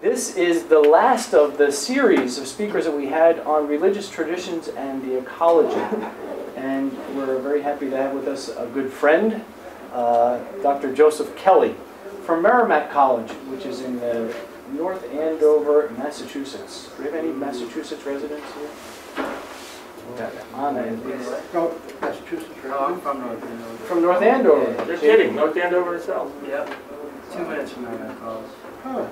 This is the last of the series of speakers that we had on religious traditions and the ecology. And we're very happy to have with us a good friend, Dr. Joseph Kelley from Merrimack College, which is in North Andover, Massachusetts. Do we have any Massachusetts residents here? Anna, No, Massachusetts. I'm from North Andover. from North Andover. You're kidding, North Andover itself. Yep. 2 minutes from Merrimack College. Huh.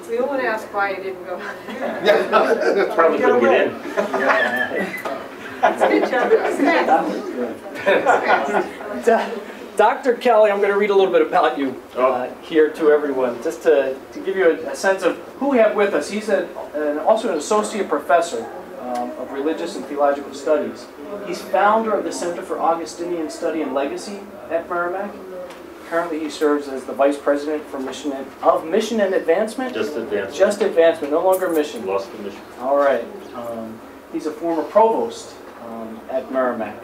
We all want to ask why you didn't go. Probably couldn't get in. It's a good job. Dr. Kelley, I'm going to read a little bit about you here to everyone, just to give you a sense of who we have with us. He's also an associate professor of religious and theological studies. He's founder of the Center for Augustinian Study and Legacy at Merrimack. Currently, he serves as the vice president for Mission and Advancement. Just advancement. Just advancement, no longer mission. Lost the mission. All right. He's a former provost at Merrimack.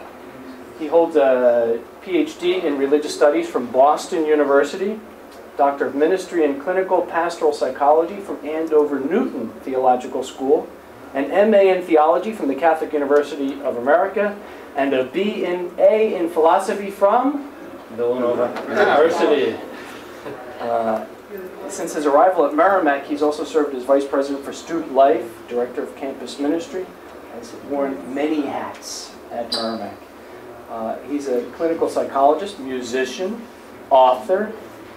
He holds a Ph.D. in religious studies from Boston University, Doctor of Ministry in Clinical Pastoral Psychology from Andover Newton Theological School, an M.A. in Theology from the Catholic University of America, and a B.A. in Philosophy from Villanova University. Since his arrival at Merrimack, he's also served as Vice President for Student Life, Director of Campus Ministry, has worn many hats at Merrimack. He's a clinical psychologist, musician, author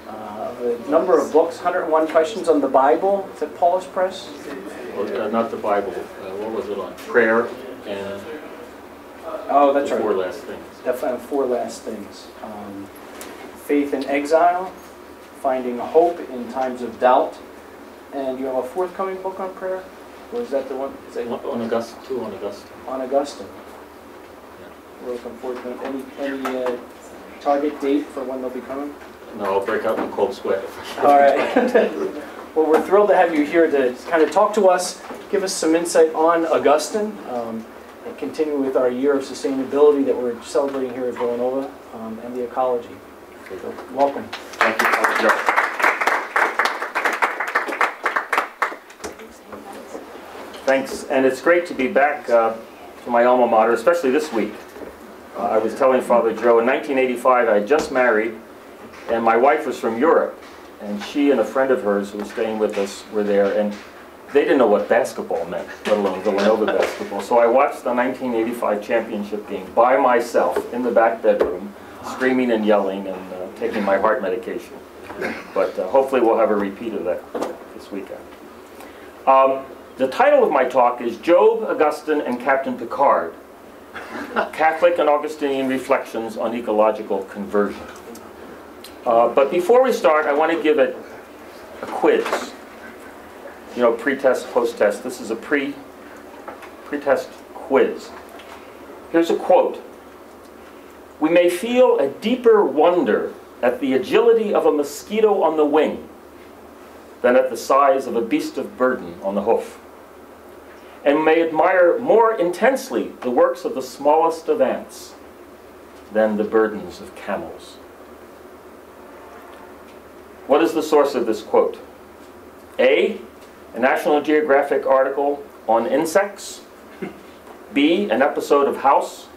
of a number of books, 101 Questions on the Bible. Is it Paulus Press? Well, not the Bible. What was it on? Prayer and Oh, that's right. 4 Last Things. Definitely 4 Last Things. Faith in Exile, Finding Hope in Times of Doubt. And you have a forthcoming book on prayer? Or is that the one? Is that On Augustine, 2 on Augustine. On Augustine. We're looking forward to any target date for when they'll be coming? No, I'll break out in a cold sweat. All right. Well, we're thrilled to have you here to kind of talk to us, give us some insight on Augustine, and continue with our year of sustainability that we're celebrating here at Villanova, and the ecology. So, welcome. Thank you, Father Joe. Thanks, and it's great to be back to my alma mater, especially this week. I was telling Father Joe, in 1985 I had just married, and my wife was from Europe, and she and a friend of hers who was staying with us were there, and they didn't know what basketball meant, let alone Villanova basketball. So I watched the 1985 championship game by myself in the back bedroom, screaming and yelling and taking my heart medication. But hopefully we'll have a repeat of that this weekend. The title of my talk is Job, Augustine, and Captain Picard, Catholic and Augustinian Reflections on Ecological Conversion. But before we start, I want to give it a quiz. You know, pre-test, post-test. This is a pre-test quiz. Here's a quote. "We may feel a deeper wonder at the agility of a mosquito on the wing than at the size of a beast of burden on the hoof, and may admire more intensely the works of the smallest of ants than the burdens of camels." What is the source of this quote? A, a National Geographic article on insects. B, an episode of House.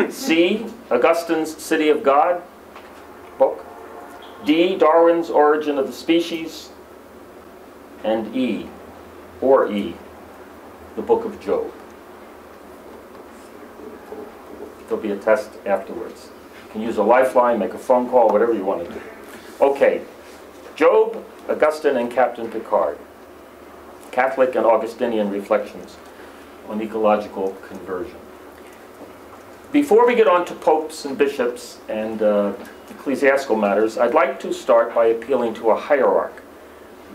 C, Augustine's City of God book. D, Darwin's Origin of the Species. And E, the Book of Job. There'll be a test afterwards. You can use a lifeline, make a phone call, whatever you want to do. Okay, Job, Augustine, and Captain Picard. Catholic and Augustinian Reflections on Ecological Conversion. Before we get on to popes and bishops and ecclesiastical matters, I'd like to start by appealing to a hierarch,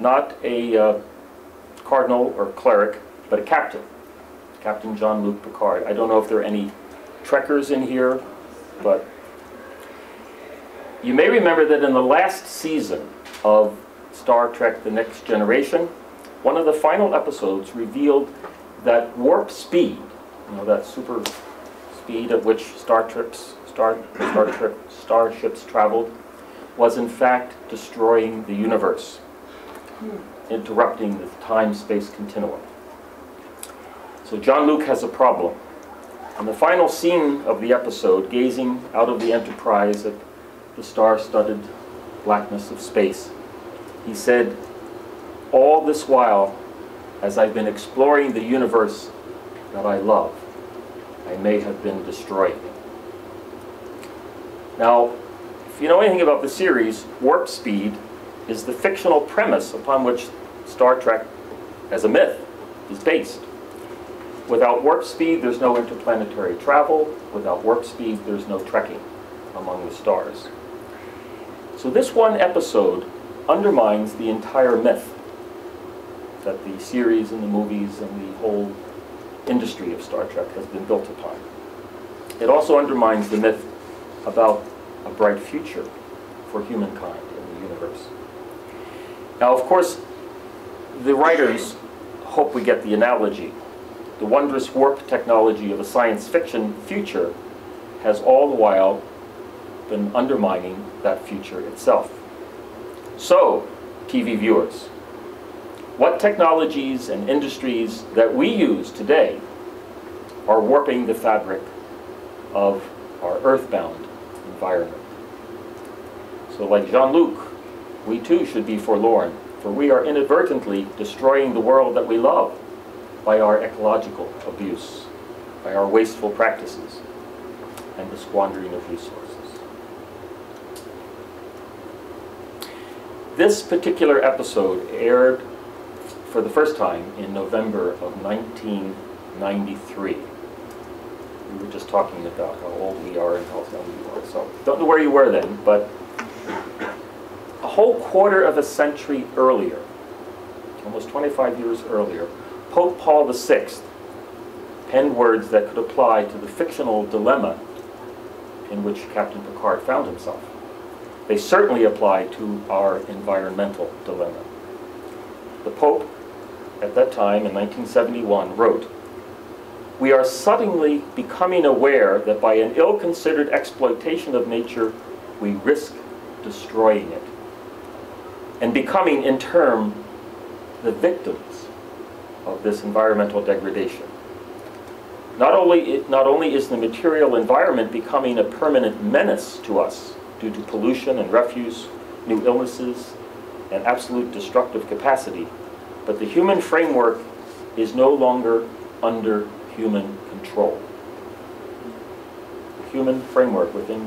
not a cardinal or cleric, but a captain, Captain Jean-Luc Picard. I don't know if there are any trekkers in here, but you may remember that in the last season of Star Trek: The Next Generation, one of the final episodes revealed that warp speed, you know, that super speed at which starships traveled, was in fact destroying the universe. interrupting the time-space continuum. So Jean-Luc has a problem. In the final scene of the episode, gazing out of the Enterprise at the star-studded blackness of space, he said, "All this while, as I've been exploring the universe that I love, I may have been destroying it." Now, if you know anything about the series, warp speed is the fictional premise upon which Star Trek, as a myth, is based. Without warp speed, there's no interplanetary travel. Without warp speed, there's no trekking among the stars. So this one episode undermines the entire myth that the series and the movies and the whole industry of Star Trek has been built upon. It also undermines the myth about a bright future for humankind in the universe. Now, of course, the writers hope we get the analogy. The wondrous warp technology of a science fiction future has all the while been undermining that future itself. So, TV viewers, what technologies and industries that we use today are warping the fabric of our earthbound environment? So like Jean-Luc, we too should be forlorn, for we are inadvertently destroying the world that we love by our ecological abuse, by our wasteful practices, and the squandering of resources. This particular episode aired for the first time in November of 1993. We were just talking about how old we are and how young we are, so don't know where you were then, but a whole quarter of a century earlier, almost 25 years earlier, Pope Paul VI penned words that could apply to the fictional dilemma in which Captain Picard found himself. They certainly apply to our environmental dilemma. The Pope, at that time in 1971, wrote, "We are suddenly becoming aware that by an ill-considered exploitation of nature, we risk destroying it, and becoming, in turn, the victims of this environmental degradation. Not only is the material environment becoming a permanent menace to us due to pollution and refuse, new illnesses, and absolute destructive capacity, but the human framework is no longer under human control. The human framework within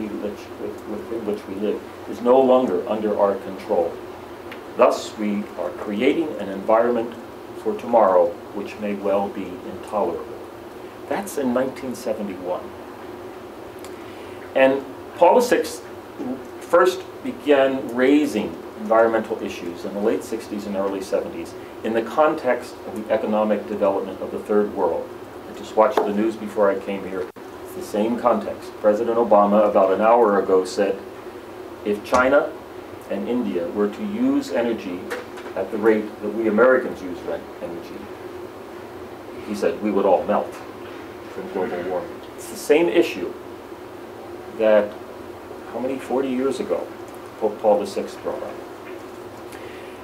which we live is no longer under our control. Thus, we are creating an environment for tomorrow which may well be intolerable." That's in 1971. And Paul VI first began raising environmental issues in the late 60s and early 70s in the context of the economic development of the Third World. I just watched the news before I came here. It's the same context. President Obama, about an hour ago, said, if China and India were to use energy at the rate that we Americans use energy, he said, we would all melt from global warming. It's the same issue that, 40 years ago, Pope Paul VI brought up.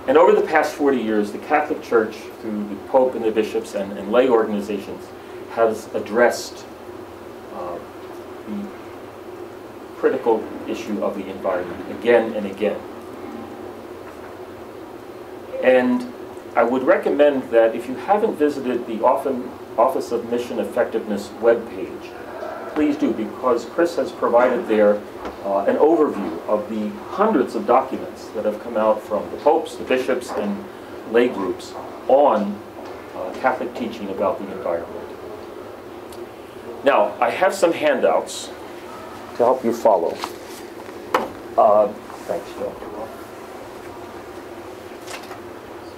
And over the past 40 years, the Catholic Church, through the Pope and the bishops and lay organizations, has addressed the critical issue of the environment again and again. And I would recommend that if you haven't visited the Office of Mission Effectiveness webpage, please do, because Chris has provided there an overview of the hundreds of documents that have come out from the popes, the bishops, and lay groups on Catholic teaching about the environment. Now, I have some handouts to help you follow. Thanks, Joe.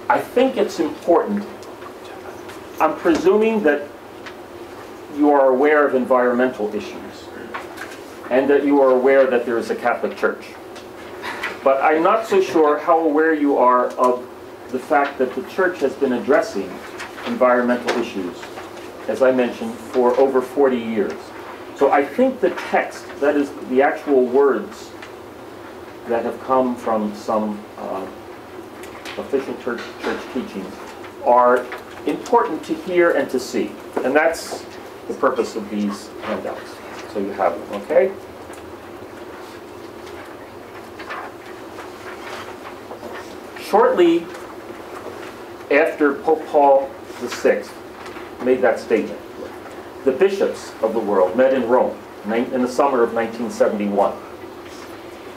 I think it's important. I'm presuming that you are aware of environmental issues and that you are aware that there is a Catholic Church. But I'm not so sure how aware you are of the fact that the Church has been addressing environmental issues, as I mentioned, for over 40 years. So I think the text, that is the actual words that have come from some official church teachings, are important to hear and to see. And that's the purpose of these handouts. So you have them, okay? Shortly after Pope Paul VI made that statement, the bishops of the world met in Rome in the summer of 1971.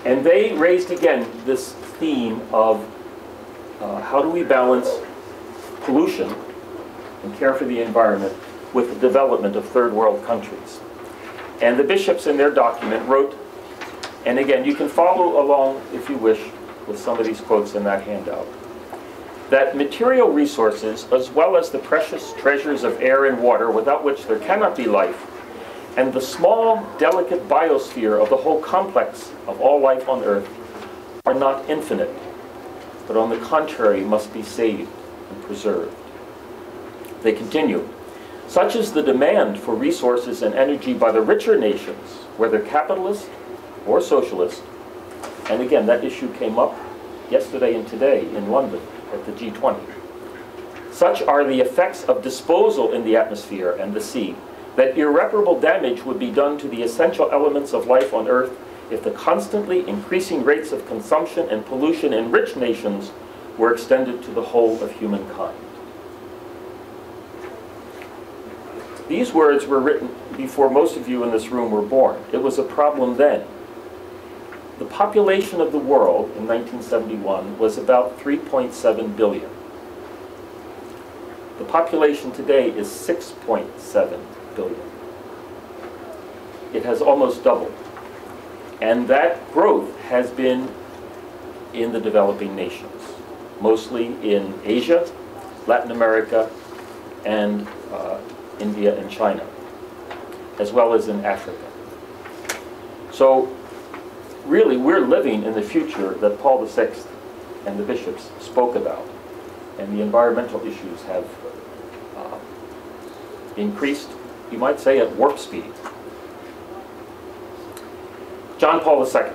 And they raised again this theme of how do we balance pollution and care for the environment with the development of third world countries. And the bishops in their document wrote, and again, you can follow along if you wish with some of these quotes in that handout, that material resources, as well as the precious treasures of air and water, without which there cannot be life, and the small, delicate biosphere of the whole complex of all life on Earth, are not infinite, but on the contrary must be saved and preserved. They continue, such is the demand for resources and energy by the richer nations, whether capitalist or socialist. And again, that issue came up yesterday and today in London at the G20. Such are the effects of disposal in the atmosphere and the sea, that irreparable damage would be done to the essential elements of life on Earth if the constantly increasing rates of consumption and pollution in rich nations were extended to the whole of humankind. These words were written before most of you in this room were born. It was a problem then. The population of the world in 1971 was about 3.7 billion. The population today is 6.7 billion. It has almost doubled. And that growth has been in the developing nations, mostly in Asia, Latin America, and India and China, as well as in Africa. So really, we're living in the future that Paul VI and the bishops spoke about, and the environmental issues have increased, you might say, at warp speed. John Paul II.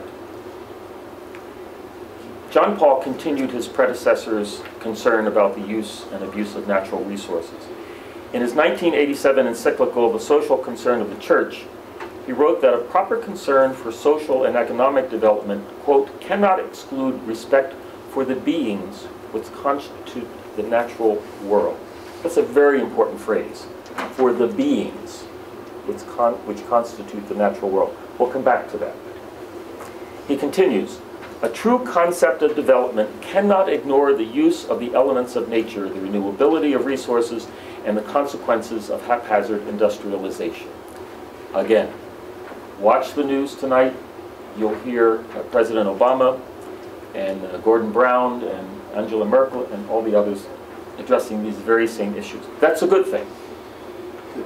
John Paul continued his predecessor's concern about the use and abuse of natural resources. In his 1987 encyclical, The Social Concern of the Church, he wrote that a proper concern for social and economic development, quote, cannot exclude respect for the beings which constitute the natural world. That's a very important phrase, for the beings which constitute the natural world. We'll come back to that. He continues, a true concept of development cannot ignore the use of the elements of nature, the renewability of resources, and the consequences of haphazard industrialization. Again, watch the news tonight. You'll hear President Obama and Gordon Brown and Angela Merkel and all the others addressing these very same issues. That's a good thing.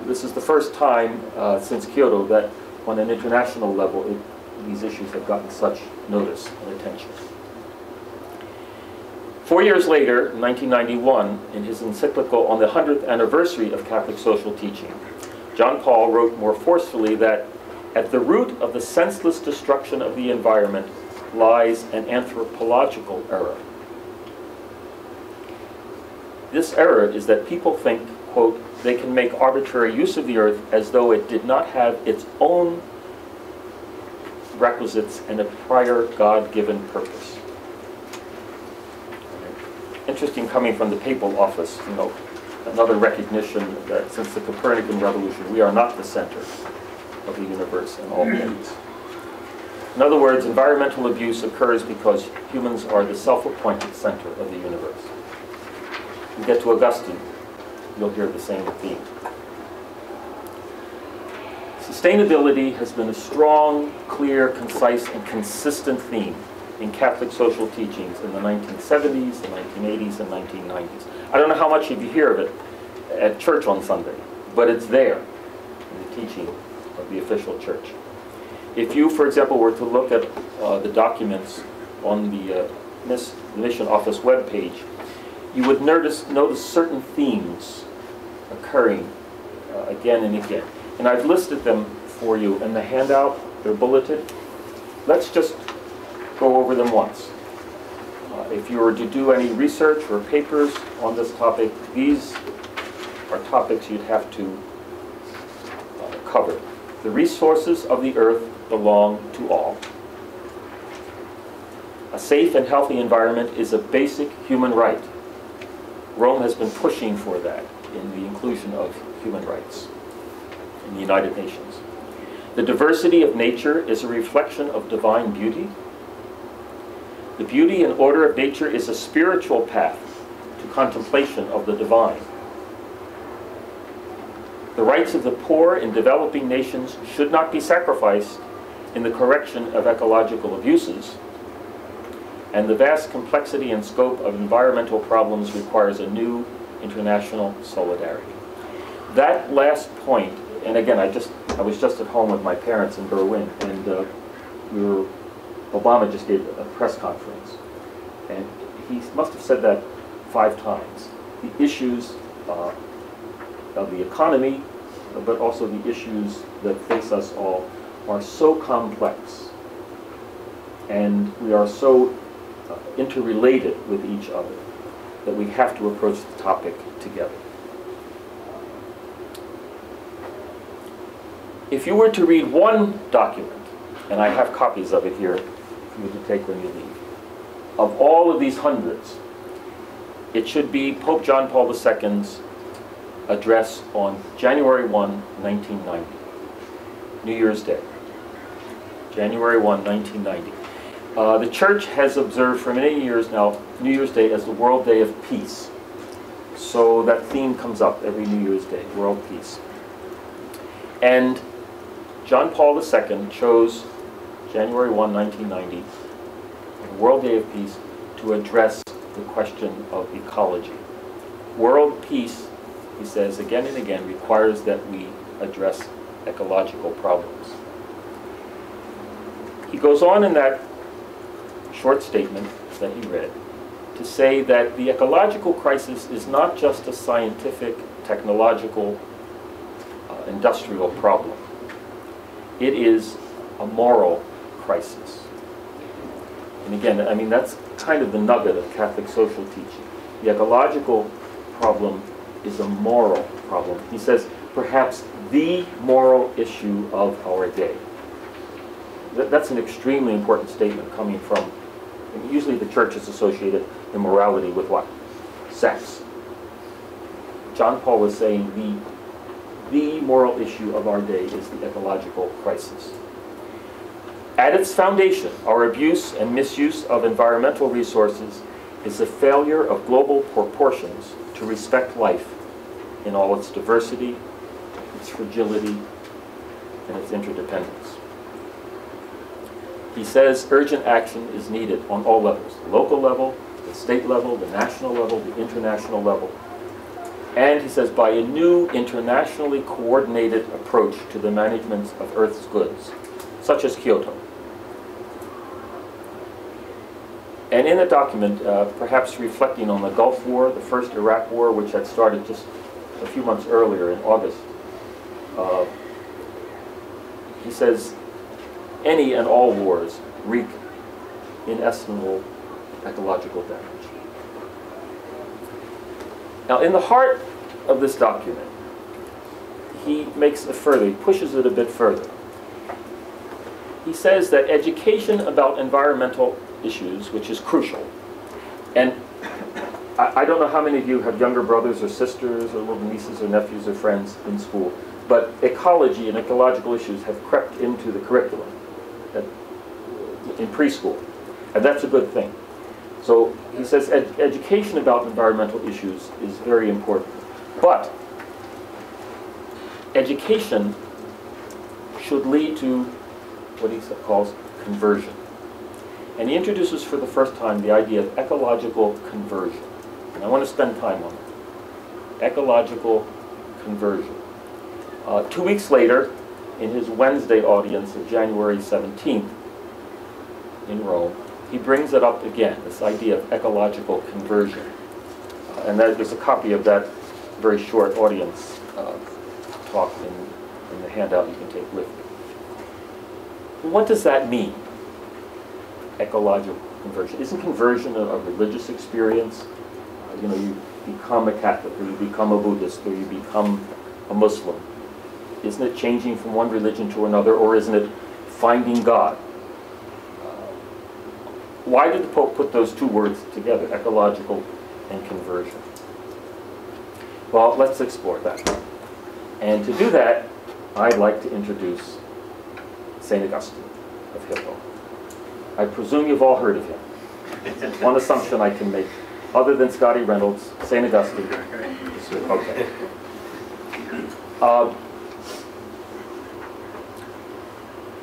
This is the first time since Kyoto that on an international level these issues have gotten such notice and attention. 4 years later, in 1991, in his encyclical on the 100th anniversary of Catholic social teaching, John Paul wrote more forcefully that at the root of the senseless destruction of the environment lies an anthropological error. This error is that people think, quote, they can make arbitrary use of the earth as though it did not have its own requisites and a prior God-given purpose. Interesting coming from the papal office, you know, another recognition that since the Copernican revolution, we are not the center of the universe and all things. In other words, environmental abuse occurs because humans are the self-appointed center of the universe. You get to Augustine, you'll hear the same theme. Sustainability has been a strong, clear, concise, and consistent theme in Catholic social teachings in the 1970s, the 1980s, and 1990s. I don't know how much of you hear of it at church on Sunday, but it's there in the teaching of the official church. If you, for example, were to look at the documents on the Mission Office webpage, you would notice certain themes occurring again and again. And I've listed them for you in the handout. They're bulleted. Let's just go over them once. If you were to do any research or papers on this topic, these are topics you'd have to cover. The resources of the earth belong to all. A safe and healthy environment is a basic human right. Rome has been pushing for that in the inclusion of human rights in the United Nations. The diversity of nature is a reflection of divine beauty. The beauty and order of nature is a spiritual path to contemplation of the divine. The rights of the poor in developing nations should not be sacrificed in the correction of ecological abuses, and the vast complexity and scope of environmental problems requires a new international solidarity. That last point, and again, I was just at home with my parents in Berlin, and Obama just gave a press conference, and he must have said that 5 times. The issues of the economy, but also the issues that face us all, are so complex, and we are so interrelated with each other that we have to approach the topic together. If you were to read one document, and I have copies of it here for you to take when you leave, of all of these hundreds, it should be Pope John Paul II's address on January 1, 1990, New Year's Day. January 1, 1990. The Church has observed for many years now New Year's Day as the World Day of Peace. So that theme comes up every New Year's Day, World Peace. And John Paul II chose January 1, 1990, the World Day of Peace, to address the question of ecology. World peace, he says again and again, requires that we address ecological problems. He goes on in that short statement that he read to say that the ecological crisis is not just a scientific, technological, industrial problem. It is a moral crisis. And again, I mean, that's kind of the nugget of Catholic social teaching. The ecological problem is a moral problem. He says, perhaps the moral issue of our day. That's an extremely important statement coming from, usually the Church has associated immorality with what? Sex. John Paul was saying the moral issue of our day is the ecological crisis. At its foundation, our abuse and misuse of environmental resources is a failure of global proportions to respect life in all its diversity, its fragility, and its interdependence. He says urgent action is needed on all levels, the local level, the state level, the national level, the international level. And he says by a new internationally coordinated approach to the management of Earth's goods, such as Kyoto. And in the document, perhaps reflecting on the Gulf War, the first Iraq War, which had started just a few months earlier in August, he says, any and all wars wreak inestimable ecological damage. Now, in the heart of this document, he pushes it a bit further. He says that education about environmental issues, which is crucial, and I don't know how many of you have younger brothers or sisters or little nieces or nephews or friends in school, but ecology and ecological issues have crept into the curriculum in preschool, and that's a good thing. So he says education about environmental issues is very important, but education should lead to what he calls conversion. And he introduces for the first time the idea of ecological conversion. And I want to spend time on it. Ecological conversion. 2 weeks later, in his Wednesday audience of January 17th in Rome, he brings it up again, this idea of ecological conversion. And there's a copy of that very short audience talk in the handout you can take with you. What does that mean? Ecological conversion? Isn't conversion a religious experience? You know, you become a Catholic, or you become a Buddhist, or you become a Muslim. Isn't it changing from one religion to another, or isn't it finding God? Why did the Pope put those two words together, ecological and conversion? Well, let's explore that. And to do that, I'd like to introduce St. Augustine of Hippo. I presume you've all heard of him. One assumption I can make, other than Scotty Reynolds, St. Augustine. Okay.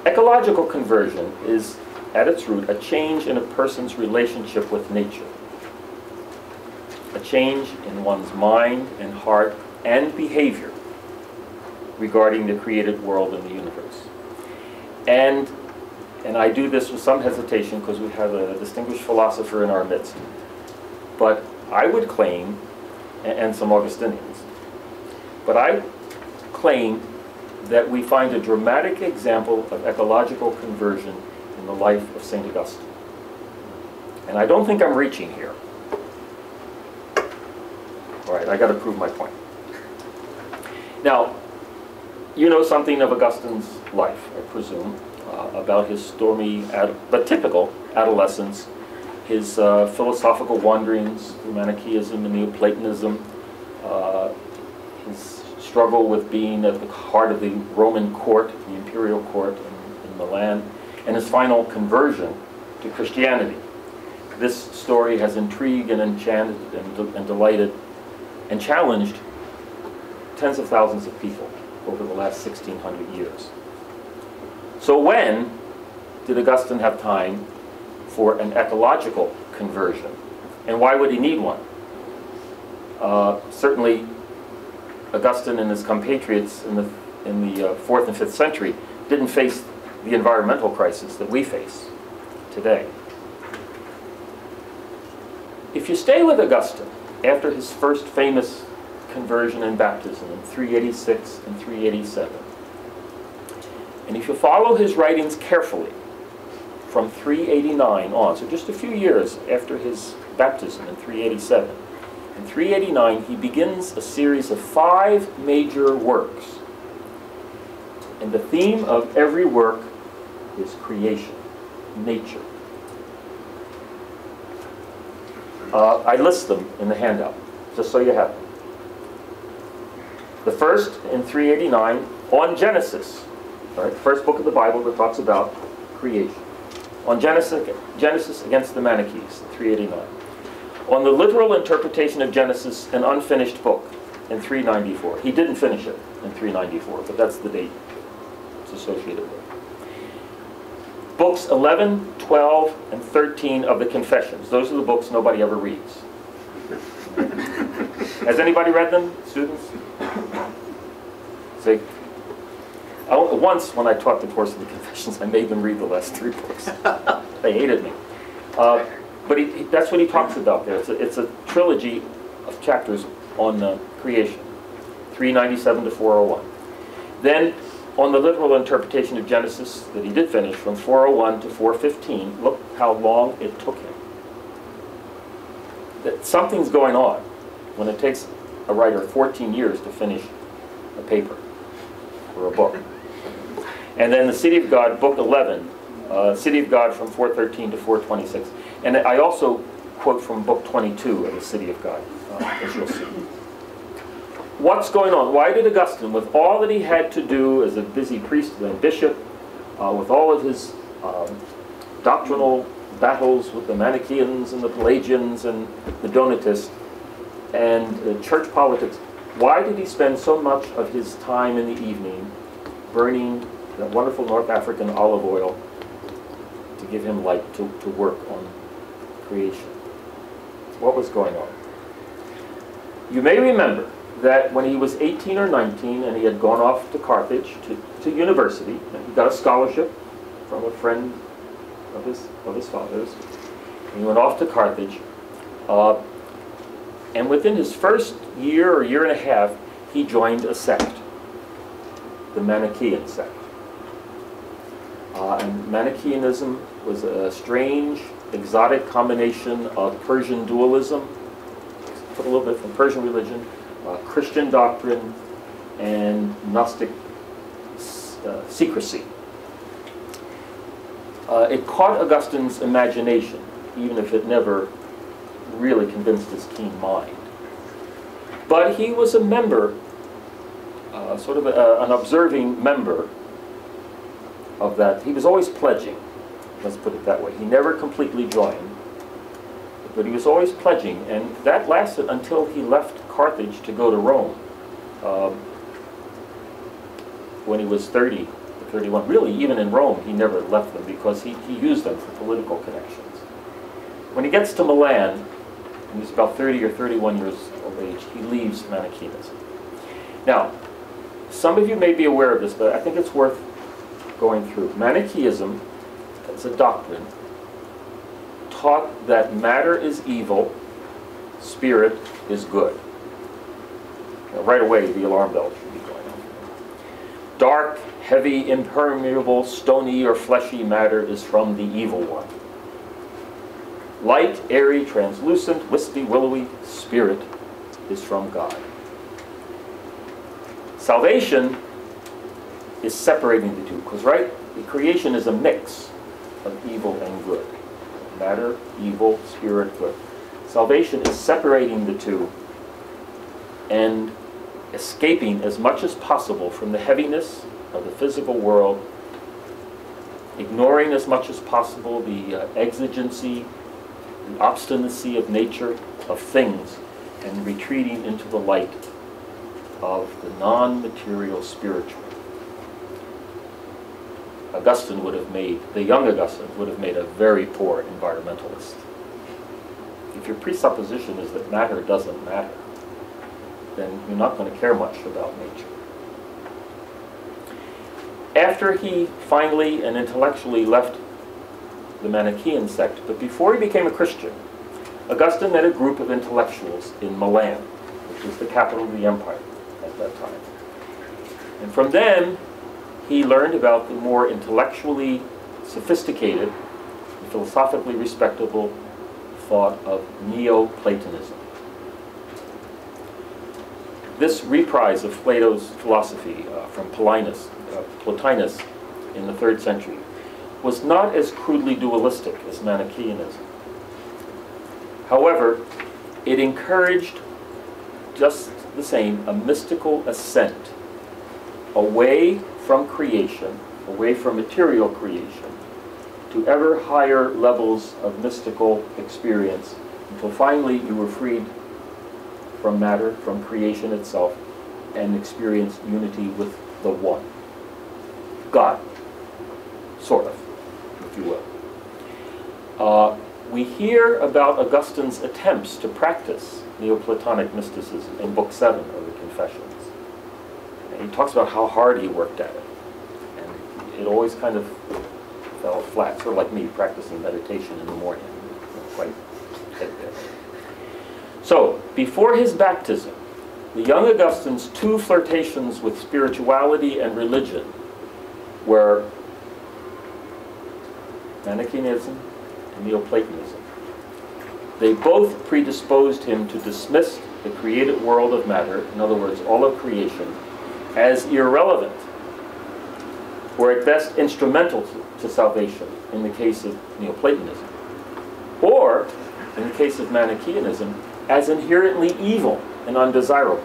Ecological conversion is, at its root, a change in a person's relationship with nature. A change in one's mind and heart and behavior regarding the created world and the universe. And I do this with some hesitation because we have a distinguished philosopher in our midst. But I would claim, and some Augustinians, but I claim that we find a dramatic example of ecological conversion in the life of St. Augustine. And I don't think I'm reaching here. All right, I got to prove my point. Now, you know something of Augustine's life, I presume, about his stormy but typical adolescence, his philosophical wanderings through Manichaeism and Neoplatonism, his struggle with being at the heart of the Roman court, the imperial court in Milan, and his final conversion to Christianity. This story has intrigued and enchanted and delighted and challenged tens of thousands of people over the last 1,600 years. So when did Augustine have time for an ecological conversion? And why would he need one? Certainly, Augustine and his compatriots in the 4th and 5th century didn't face the environmental crisis that we face today. If you stay with Augustine, after his first famous conversion and baptism in 386 and 387, and if you follow his writings carefully from 389 on, so just a few years after his baptism in 387, in 389 he begins a series of 5 major works. And the theme of every work is creation, nature. I list them in the handout, just so you have them. The first, in 389, on Genesis. All right, the first book of the Bible that talks about creation. On Genesis against the Manichaees, 389. On the literal interpretation of Genesis, an unfinished book, in 394. He didn't finish it in 394, but that's the date it's associated with. Books 11, 12, and 13 of the Confessions. Those are the books nobody ever reads. Has anybody read them, students? See? Once, when I taught the course of the Confessions, I made them read the last 3 books. They hated me. But that's what he talks about there. It's a trilogy of chapters on creation, 397 to 401. Then, on the literal interpretation of Genesis that he did finish, from 401 to 415, look how long it took him. That something's going on when it takes a writer 14 years to finish a paper or a book. And then the City of God, book 11, City of God from 413 to 426. And I also quote from book 22 of the City of God, as you'll see. What's going on? Why did Augustine, with all that he had to do as a busy priest and bishop, with all of his doctrinal battles with the Manichaeans and the Pelagians and the Donatists and church politics, why did he spend so much of his time in the evening burning that wonderful North African olive oil to give him light to work on creation? What was going on? You may remember that when he was 18 or 19 and he had gone off to Carthage to university, and he got a scholarship from a friend of his father's, and he went off to Carthage, and within his first year or year and a half, he joined a sect, the Manichaean sect. And Manichaeanism was a strange exotic combination of Persian dualism, put a little bit from Persian religion, Christian doctrine, and Gnostic secrecy. It caught Augustine's imagination, even if it never really convinced his keen mind. But he was a member, sort of an observing member of that. He was always pledging, let's put it that way. He never completely joined, but he was always pledging, and that lasted until he left Carthage to go to Rome when he was 30 or 31. Really, even in Rome, he never left them because he used them for political connections. When he gets to Milan, when he's about 30 or 31 years of age, he leaves Manichaeism. Now, some of you may be aware of this, but I think it's worth going through. Manichaeism, as a doctrine, taught that matter is evil, spirit is good. Now, right away, the alarm bell should be going off. Dark, heavy, impermeable, stony, or fleshy matter is from the evil one. Light, airy, translucent, wispy, willowy spirit is from God. Salvation is separating the two, because the creation is a mix of evil and good. Matter, evil, spirit, good. Salvation is separating the two and escaping as much as possible from the heaviness of the physical world, ignoring as much as possible the exigency, the obstinacy of nature, of things, and retreating into the light of the non-material spiritual. The young Augustine would have made a very poor environmentalist. If your presupposition is that matter doesn't matter, then you're not going to care much about nature. After he finally and intellectually left the Manichaean sect, but before he became a Christian, Augustine met a group of intellectuals in Milan, which was the capital of the empire at that time. And from them, he learned about the more intellectually sophisticated and philosophically respectable thought of Neoplatonism. This reprise of Plato's philosophy from Plotinus in the 3rd century was not as crudely dualistic as Manichaeanism. However, it encouraged, just the same, a mystical ascent away from creation, away from material creation, to ever higher levels of mystical experience, until finally you were freed from matter, from creation itself, and experienced unity with the One. God, sort of, if you will. We hear about Augustine's attempts to practice Neoplatonic mysticism in Book 7 of the Confessions. And he talks about how hard he worked at it. And it always kind of fell flat, sort of like me practicing meditation in the morning. Not quite get there. So, before his baptism, the young Augustine's two flirtations with spirituality and religion were Manichaeism and Neoplatonism. They both predisposed him to dismiss the created world of matter, in other words, all of creation, as irrelevant, or at best instrumental to salvation in the case of Neoplatonism, or, in the case of Manichaeanism, as inherently evil and undesirable.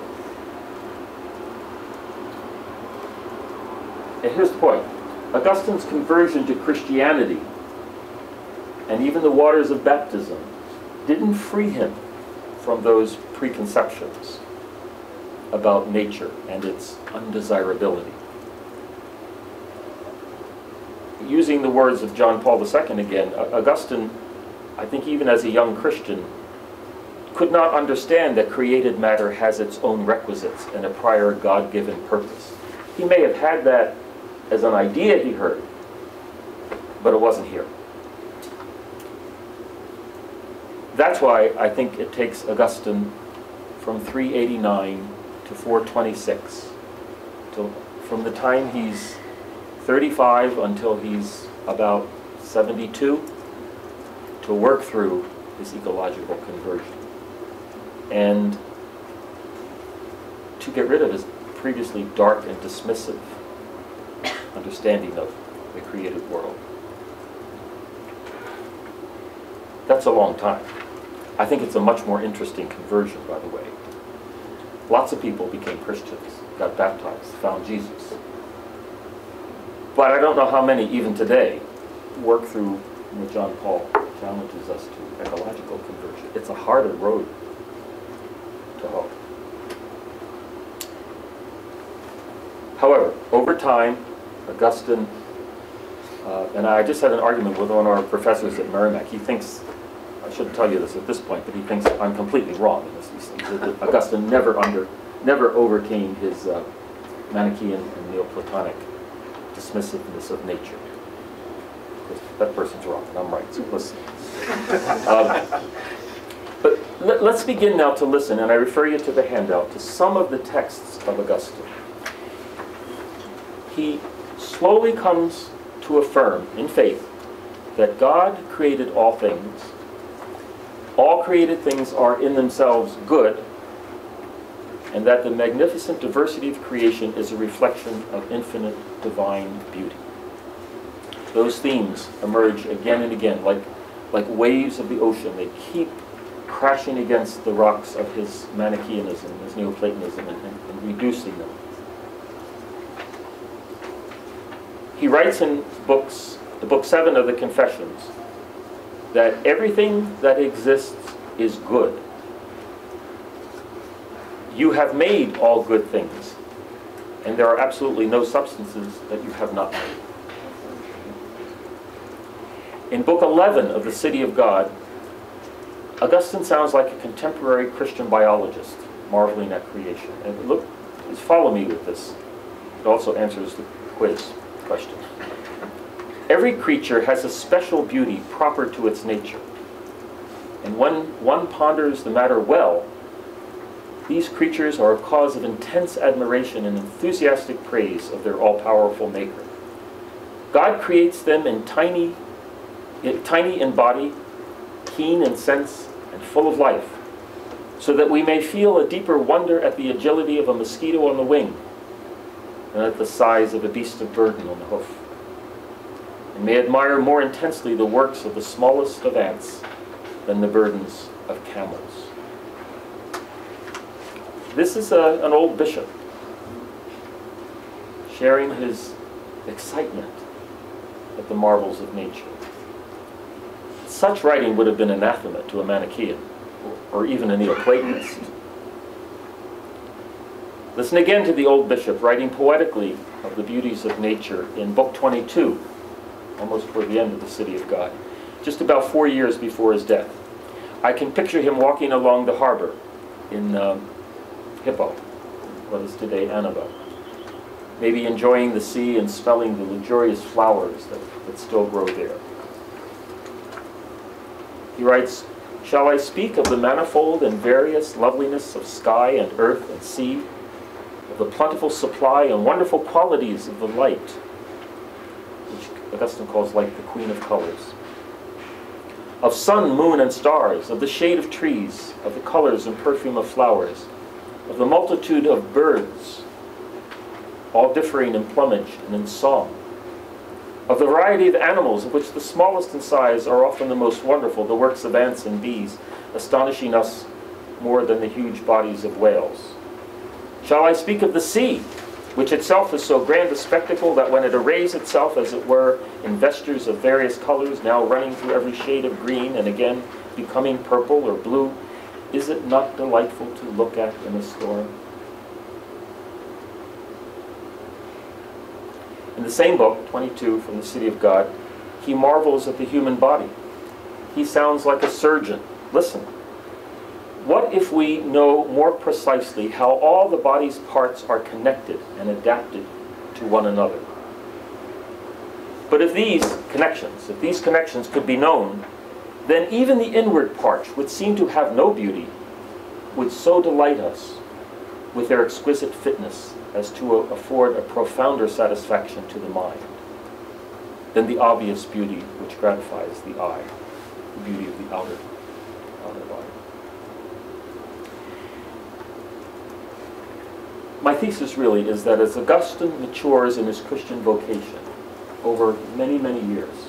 And here's the point. Augustine's conversion to Christianity and even the waters of baptism didn't free him from those preconceptions about nature and its undesirability. Using the words of John Paul II again, Augustine, I think even as a young Christian, could not understand that created matter has its own requisites and a prior God-given purpose. He may have had that as an idea he heard, but it wasn't here. That's why I think it takes Augustine from 389 to 426, from the time he's 35 until he's about 72, to work through his ecological conversion and to get rid of his previously dark and dismissive understanding of the created world. That's a long time. I think it's a much more interesting conversion, by the way. Lots of people became Christians, got baptized, found Jesus. But I don't know how many, even today, work through what John Paul challenges us to, ecological conversion. It's a harder road to hoe. However, over time, Augustine, and I just had an argument with one of our professors at Merrimack. He thinks, I shouldn't tell you this at this point, but he thinks I'm completely wrong in this. He says that Augustine never overcame his Manichaean and Neoplatonic dismissiveness of nature. Of course, that person's wrong, and I'm right, so listen. But let's begin now to listen, and I refer you to the handout, to some of the texts of Augustine. He slowly comes to affirm, in faith, that God created all things. All created things are in themselves good, and that the magnificent diversity of creation is a reflection of infinite divine beauty. Those themes emerge again and again, like waves of the ocean. They keep crashing against the rocks of his Manichaeanism, his Neoplatonism, and reducing them. He writes in the book 7 of the Confessions, that everything that exists is good. You have made all good things, and there are absolutely no substances that you have not made. In book 11 of the City of God, Augustine sounds like a contemporary Christian biologist, marveling at creation. And look, just follow me with this. It also answers the quiz question. Every creature has a special beauty proper to its nature. And when one ponders the matter well, these creatures are a cause of intense admiration and enthusiastic praise of their all-powerful Maker. God creates them tiny in body, keen in sense, and full of life, so that we may feel a deeper wonder at the agility of a mosquito on the wing than at the size of a beast of burden on the hoof, and may admire more intensely the works of the smallest of ants than the burdens of camels. This is an old bishop sharing his excitement at the marvels of nature. Such writing would have been anathema to a Manichaean or even a Neoplatonist. Listen again to the old bishop writing poetically of the beauties of nature in book 22, almost toward the end of the City of God, just about 4 years before his death. I can picture him walking along the harbor in Hippo, what is today Annaba, maybe enjoying the sea and smelling the luxurious flowers that still grow there. He writes, "Shall I speak of the manifold and various loveliness of sky and earth and sea, of the plentiful supply and wonderful qualities of the light," which Augustine calls like the queen of colors, "of sun, moon, and stars, of the shade of trees, of the colors and perfume of flowers, of the multitude of birds, all differing in plumage and in song, of the variety of animals, of which the smallest in size are often the most wonderful, the works of ants and bees, astonishing us more than the huge bodies of whales. Shall I speak of the sea, which itself is so grand a spectacle that when it arrays itself, as it were, in vestures of various colors, now running through every shade of green and again becoming purple or blue, is it not delightful to look at in a storm?" In the same book, 22, from the City of God, he marvels at the human body. He sounds like a surgeon. Listen. What if we know more precisely how all the body's parts are connected and adapted to one another? But if these connections could be known, then even the inward parts, which seem to have no beauty, would so delight us with their exquisite fitness as to afford a profounder satisfaction to the mind than the obvious beauty which gratifies the eye. the beauty of the outer body. My thesis really is that as Augustine matures in his Christian vocation over many, many years,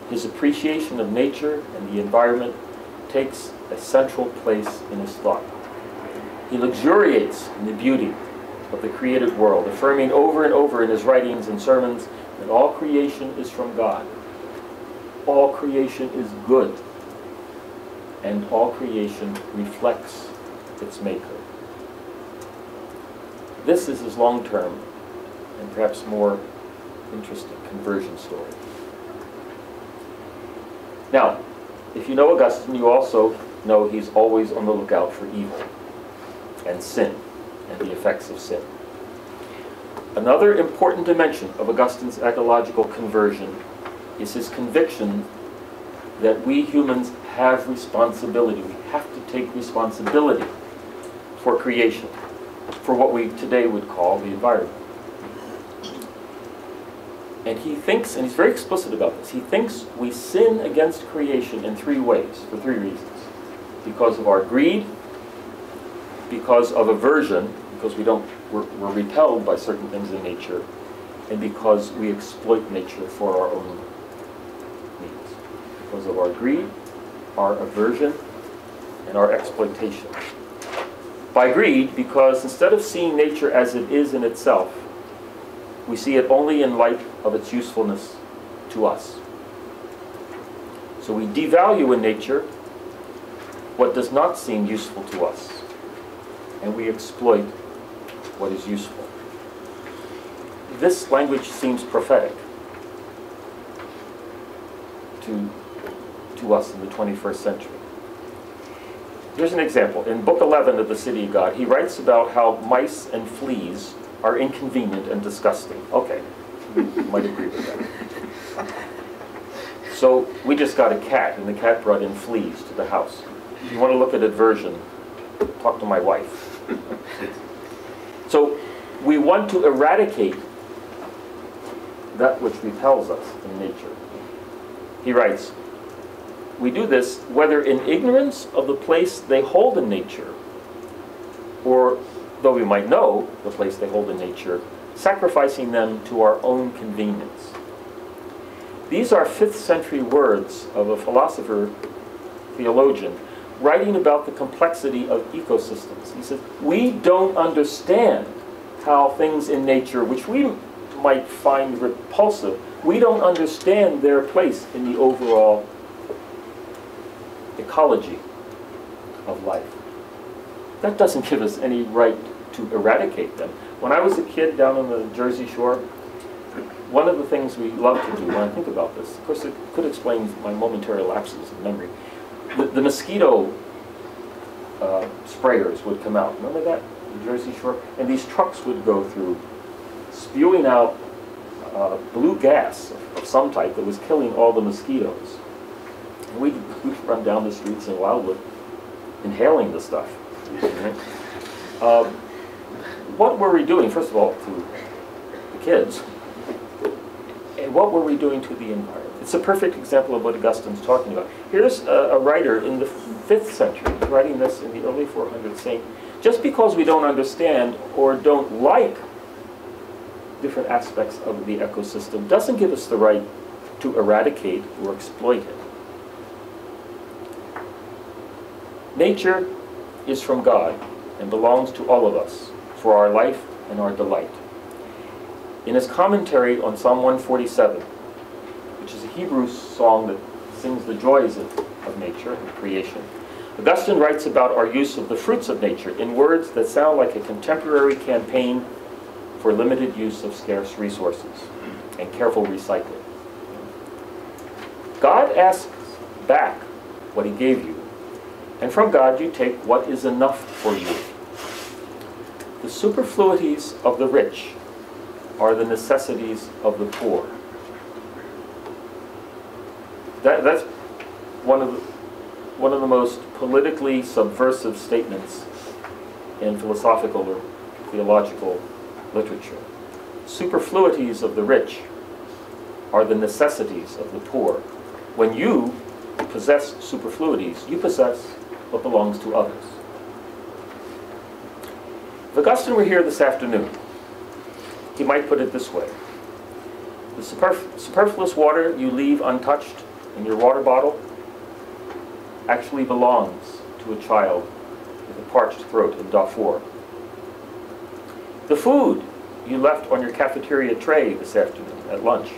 his appreciation of nature and the environment takes a central place in his thought. He luxuriates in the beauty of the created world, affirming over and over in his writings and sermons that all creation is from God. All creation is good, and all creation reflects its maker. This is his long-term and perhaps more interesting conversion story. Now, if you know Augustine, you also know he's always on the lookout for evil and sin and the effects of sin. Another important dimension of Augustine's ecological conversion is his conviction that we humans have responsibility. We have to take responsibility for creation, for what we today would call the environment. And he thinks, and he's very explicit about this, he thinks we sin against creation in three ways, for three reasons. Because of our greed, because of aversion, because we're repelled by certain things in nature, and because we exploit nature for our own needs. Because of our greed, our aversion, and our exploitation. By greed, because instead of seeing nature as it is in itself, we see it only in light of its usefulness to us. So we devalue in nature what does not seem useful to us, and we exploit what is useful. This language seems prophetic to us in the 21st century. Here's an example. In Book 11 of The City of God, he writes about how mice and fleas are inconvenient and disgusting. Okay, you might agree with that. So we just got a cat, and the cat brought in fleas to the house. If you want to look at aversion, talk to my wife. So we want to eradicate that which repels us in nature. He writes, we do this whether in ignorance of the place they hold in nature, or though we might know the place they hold in nature, sacrificing them to our own convenience. These are 5th century words of a philosopher, theologian, writing about the complexity of ecosystems. He says, we don't understand how things in nature, which we might find repulsive, we don't understand their place in the overall ecology of life. That doesn't give us any right to eradicate them. When I was a kid down on the Jersey Shore, one of the things we loved to do, when I think about this, of course it could explain my momentary lapses in memory, the mosquito sprayers would come out. Remember that? The Jersey Shore? And these trucks would go through, spewing out blue gas of some type that was killing all the mosquitoes. And we'd run down the streets in Wildwood, inhaling the stuff. What were we doing, first of all, to the kids? And what were we doing to the environment? It's a perfect example of what Augustine's talking about. Here's a writer in the 5th century, writing this in the early 400s, saying, just because we don't understand or don't like different aspects of the ecosystem doesn't give us the right to eradicate or exploit it. Nature is from God and belongs to all of us for our life and our delight. In his commentary on Psalm 147, which is a Hebrew song that sings the joys of nature and creation, Augustine writes about our use of the fruits of nature in words that sound like a contemporary campaign for limited use of scarce resources and careful recycling. God asks back what he gave you, and from God you take what is enough for you. The superfluities of the rich are the necessities of the poor. That's one of the most politically subversive statements in philosophical or theological literature. Superfluities of the rich are the necessities of the poor. When you possess superfluities. You possess what belongs to others. If Augustine were here this afternoon, he might put it this way. The superfluous water you leave untouched in your water bottle actually belongs to a child with a parched throat in Darfur. The food you left on your cafeteria tray this afternoon at lunch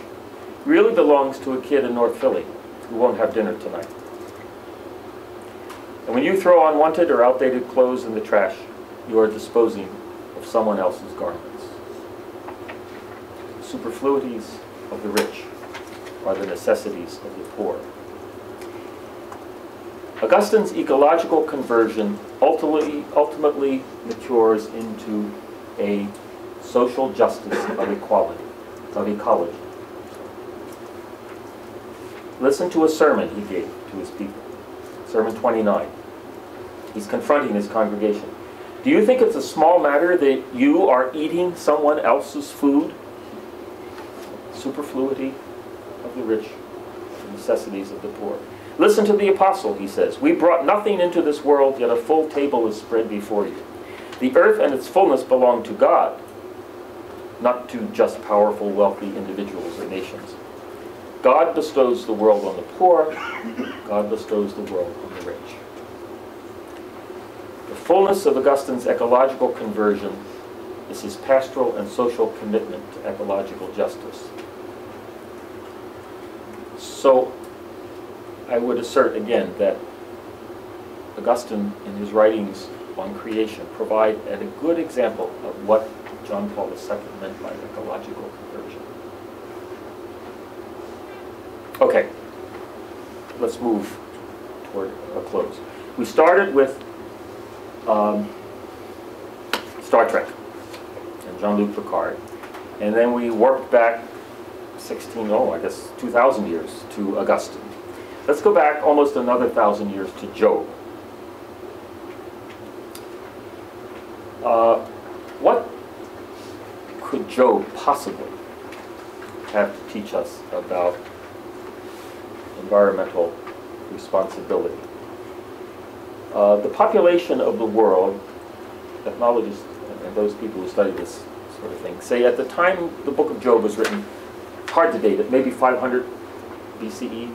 really belongs to a kid in North Philly who won't have dinner tonight. And when you throw unwanted or outdated clothes in the trash, you are disposing of someone else's garments. Superfluities of the rich are the necessities of the poor. Augustine's ecological conversion ultimately matures into a social justice of equality, of ecology. Listen to a sermon he gave to his people. Sermon 29. He's confronting his congregation. Do you think it's a small matter that you are eating someone else's food? Superfluity of the rich, the necessities of the poor. Listen to the apostle, he says. We brought nothing into this world, yet a full table is spread before you. The earth and its fullness belong to God, not to just powerful, wealthy individuals or nations. God bestows the world on the poor. God bestows the world on the rich. The fullness of Augustine's ecological conversion is his pastoral and social commitment to ecological justice. So, I would assert again that Augustine, in his writings on creation, provide a good example of what John Paul II meant by ecological conversion. Okay, let's move toward a close. We started with Star Trek and Jean-Luc Picard, and then we worked back 2,000 years to Augustine. Let's go back almost another 1,000 years to Job. What could Job possibly have to teach us about environmental responsibility? The population of the world, ethnologists and those people who study this sort of thing, say at the time the book of Job was written, it's hard to date it, maybe 500 BCE,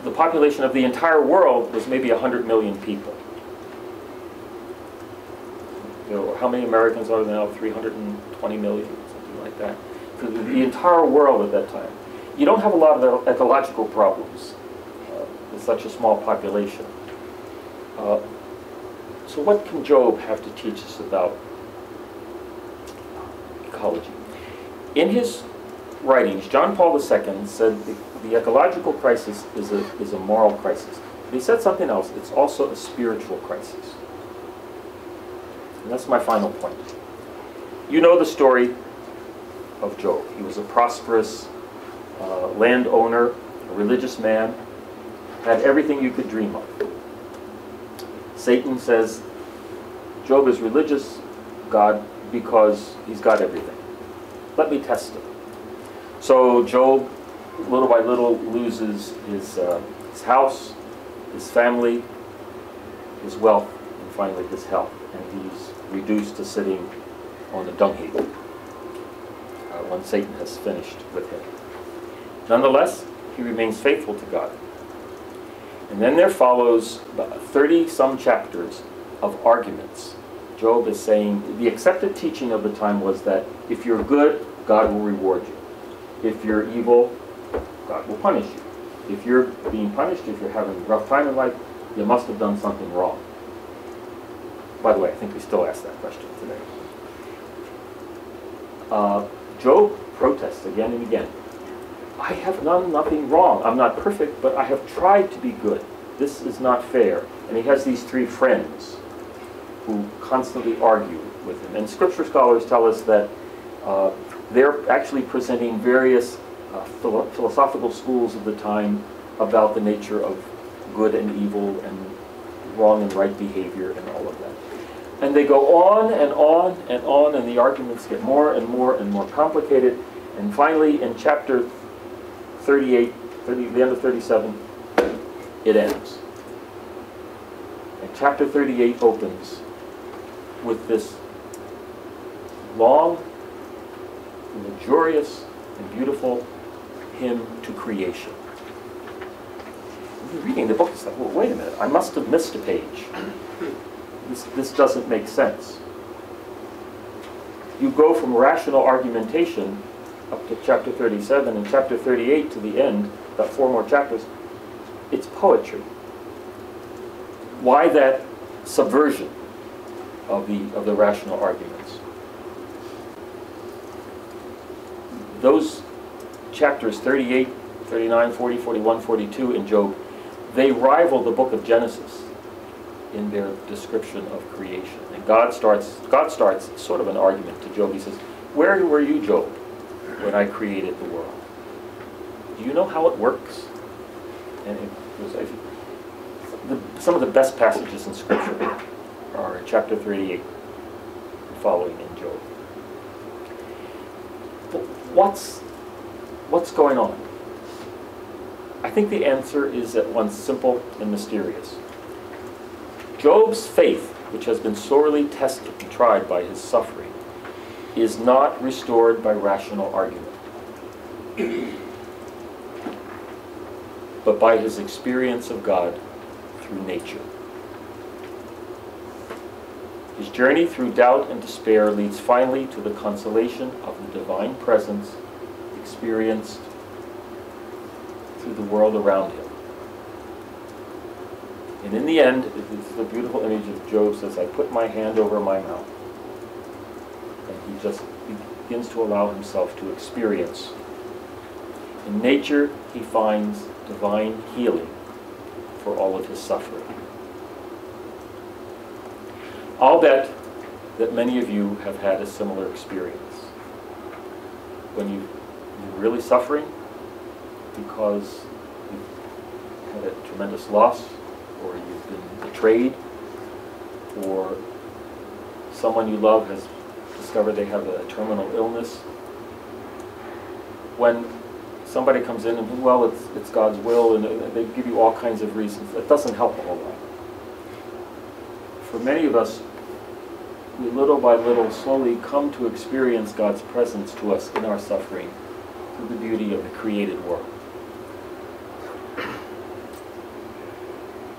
the population of the entire world was maybe 100 million people. You know, how many Americans are there now? 320 million, something like that. For the entire world at that time. You don't have a lot of ecological problems with such a small population. So what can Job have to teach us about ecology? In his writings, John Paul II said the ecological crisis is a moral crisis. But he said something else. It's also a spiritual crisis. And that's my final point. You know the story of Job. He was a prosperous landowner, a religious man, had everything you could dream of. Satan says, Job is religious, God, because he's got everything. Let me test him. So Job, little by little, loses his house, his family, his wealth, and finally his health. And he's reduced to sitting on the dung heap when Satan has finished with him. Nonetheless, he remains faithful to God. And then there follows 30-some chapters of arguments. Job is saying, the accepted teaching of the time was that if you're good, God will reward you. If you're evil, God will punish you. If you're being punished, if you're having a rough time in life, you must have done something wrong. By the way, I think we still ask that question today. Job protests again and again. I have done nothing wrong. I'm not perfect, but I have tried to be good. This is not fair. And he has these three friends who constantly argue with him. And scripture scholars tell us that they're actually presenting various philosophical schools of the time about the nature of good and evil and wrong and right behavior and all of that. And they go on and on and on, and the arguments get more and more and more complicated. And finally, in chapter 38, the end of 37, it ends. And chapter 38 opens with this long, luxurious, and beautiful hymn to creation. When you're reading the book, it's like, well, wait a minute, I must have missed a page. This doesn't make sense. You go from rational argumentation up to chapter 37, and chapter 38 to the end, about 4 more chapters. It's poetry. Why that subversion of the rational arguments? Those chapters 38, 39, 40, 41, 42 in Job, they rival the book of Genesis in their description of creation. And God starts sort of an argument to Job. He says, "Where were you, Job, when I created the world? Do you know how it works?" And it was, some of the best passages in Scripture are in chapter 38 and following in Job. But what's going on? I think the answer is at once simple and mysterious. Job's faith, which has been sorely tested and tried by his suffering, is not restored by rational argument, but by his experience of God through nature. His journey through doubt and despair leads finally to the consolation of the divine presence experienced through the world around him. And in the end, it's the beautiful image of Job says, "I put my hand over my mouth." And he just begins to allow himself to experience. In nature, he finds divine healing for all of his suffering. I'll bet that many of you have had a similar experience. When you're really suffering because you've had a tremendous loss, or you've been betrayed, or someone you love has discovered they have a terminal illness. When somebody comes in and, well, it's God's will, and they give you all kinds of reasons, it doesn't help a whole lot. For many of us, we little by little slowly come to experience God's presence to us in our suffering through the beauty of the created world.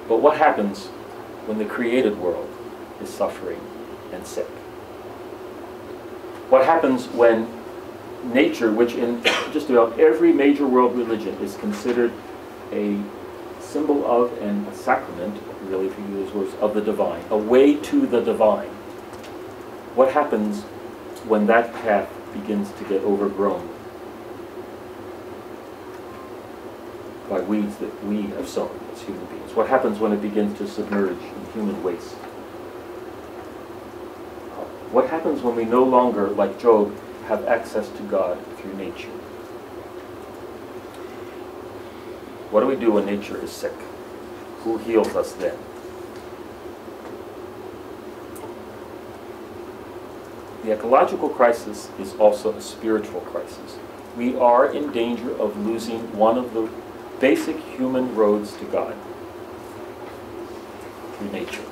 But what happens when the created world is suffering and sick? What happens when nature, which in just about every major world religion is considered a symbol of and a sacrament, really if you use those words, of the divine, a way to the divine? What happens when that path begins to get overgrown by weeds that we have sown as human beings? What happens when it begins to submerge in human waste? What happens when we no longer, like Job, have access to God through nature? What do we do when nature is sick? Who heals us then? The ecological crisis is also a spiritual crisis. We are in danger of losing one of the basic human roads to God through nature.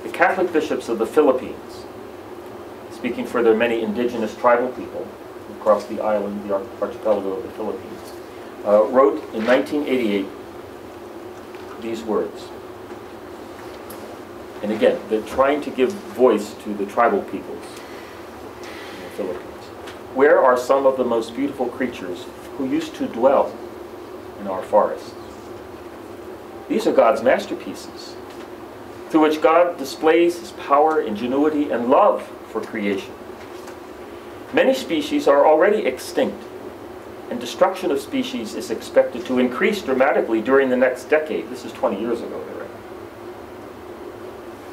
The Catholic bishops of the Philippines, speaking for their many indigenous tribal people across the island, the archipelago of the Philippines, wrote in 1988 these words. And again, they're trying to give voice to the tribal peoples in the Philippines. Where are some of the most beautiful creatures who used to dwell in our forests? These are God's masterpieces, through which God displays his power, ingenuity, and love for creation. Many species are already extinct, and destruction of species is expected to increase dramatically during the next decade. This is 20 years ago already.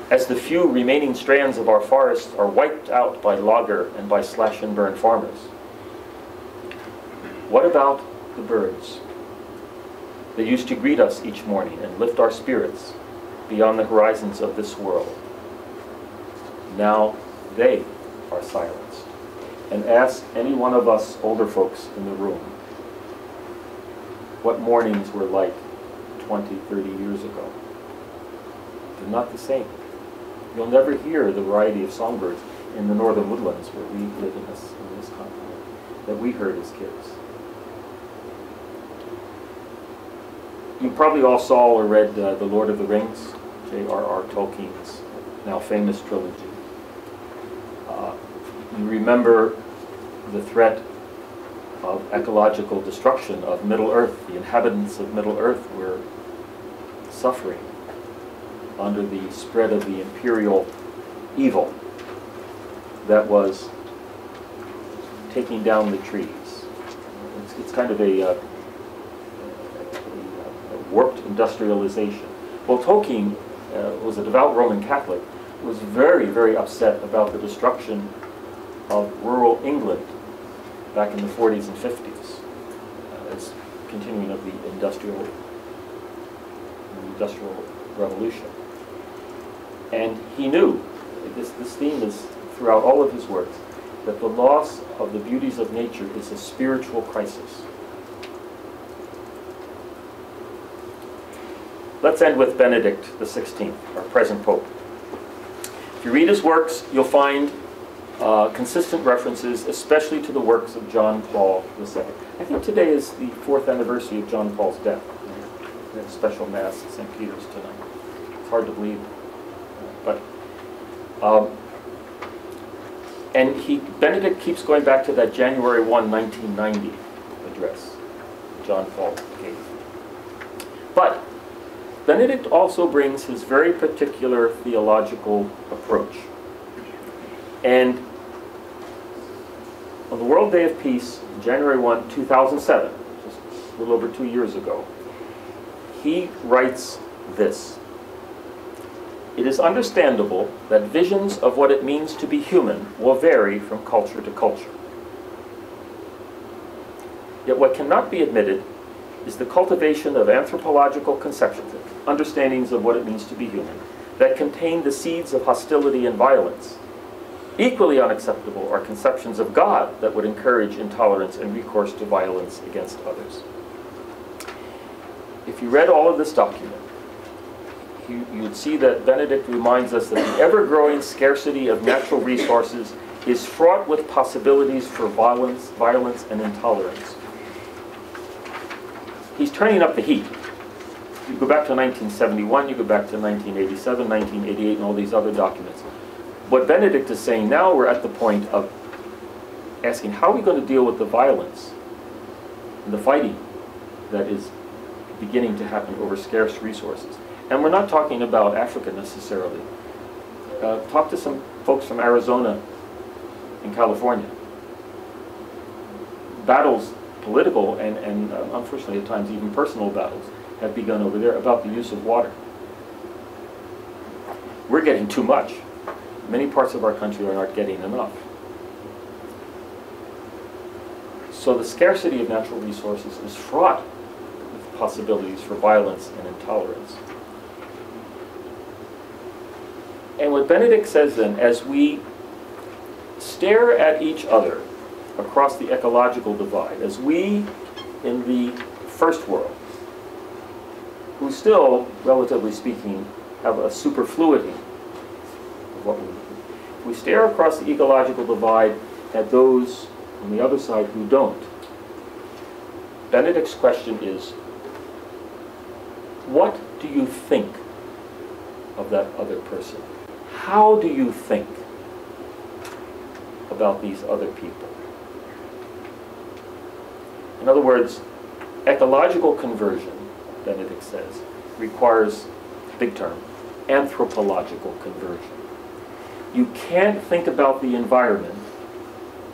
As the few remaining strands of our forests are wiped out by logger and by slash-and-burn farmers. What about the birds that used to greet us each morning and lift our spirits beyond the horizons of this world? Now they are silenced. and ask any one of us older folks in the room what mornings were like 20, 30 years ago. They're not the same. You'll never hear the variety of songbirds in the northern woodlands where we live in this continent that we heard as kids. You probably all saw or read The Lord of the Rings, J.R.R. Tolkien's now famous trilogy. You remember the threat of ecological destruction of Middle Earth. The inhabitants of Middle Earth were suffering under the spread of the imperial evil that was taking down the trees. It's kind of a warped industrialization. Well, Tolkien was a devout Roman Catholic, was very, very upset about the destruction of rural England back in the 40s and 50s as continuing of the industrial revolution. And he knew, this theme is throughout all of his works, that the loss of the beauties of nature is a spiritual crisis. Let's end with Benedict XVI, our present Pope. If you read his works, you'll find consistent references, especially to the works of John Paul II. I think today is the 4th anniversary of John Paul's death. We have a special Mass at St. Peter's tonight. It's hard to believe. But Benedict keeps going back to that January 1, 1990 address John Paul gave. But Benedict also brings his very particular theological approach. And on the World Day of Peace, January 1, 2007, just a little over 2 years ago, he writes this: "It is understandable that visions of what it means to be human will vary from culture to culture. Yet what cannot be admitted is the cultivation of anthropological conceptions, understandings of what it means to be human, that contain the seeds of hostility and violence. Equally unacceptable are conceptions of God that would encourage intolerance and recourse to violence against others." If you read all of this document, you'd see that Benedict reminds us that the ever-growing scarcity of natural resources is fraught with possibilities for violence and intolerance. He's turning up the heat. You go back to 1971, you go back to 1987, 1988, and all these other documents. What Benedict is saying now, we're at the point of asking, how are we going to deal with the violence and the fighting that is beginning to happen over scarce resources? And we're not talking about Africa necessarily. Talk to some folks from Arizona and California. Battles, political and unfortunately at times even personal battles, have begun over there about the use of water. We're getting too much. Many parts of our country are not getting enough. So the scarcity of natural resources is fraught with possibilities for violence and intolerance. And what Benedict says then, as we stare at each other across the ecological divide, as we in the first world, who still, relatively speaking, have a superfluity of what we stare across the ecological divide at those on the other side who don't. Benedict's question is, what do you think of that other person? How do you think about these other people? In other words, ecological conversion, Benedict says, requires, big term, anthropological conversion. You can't think about the environment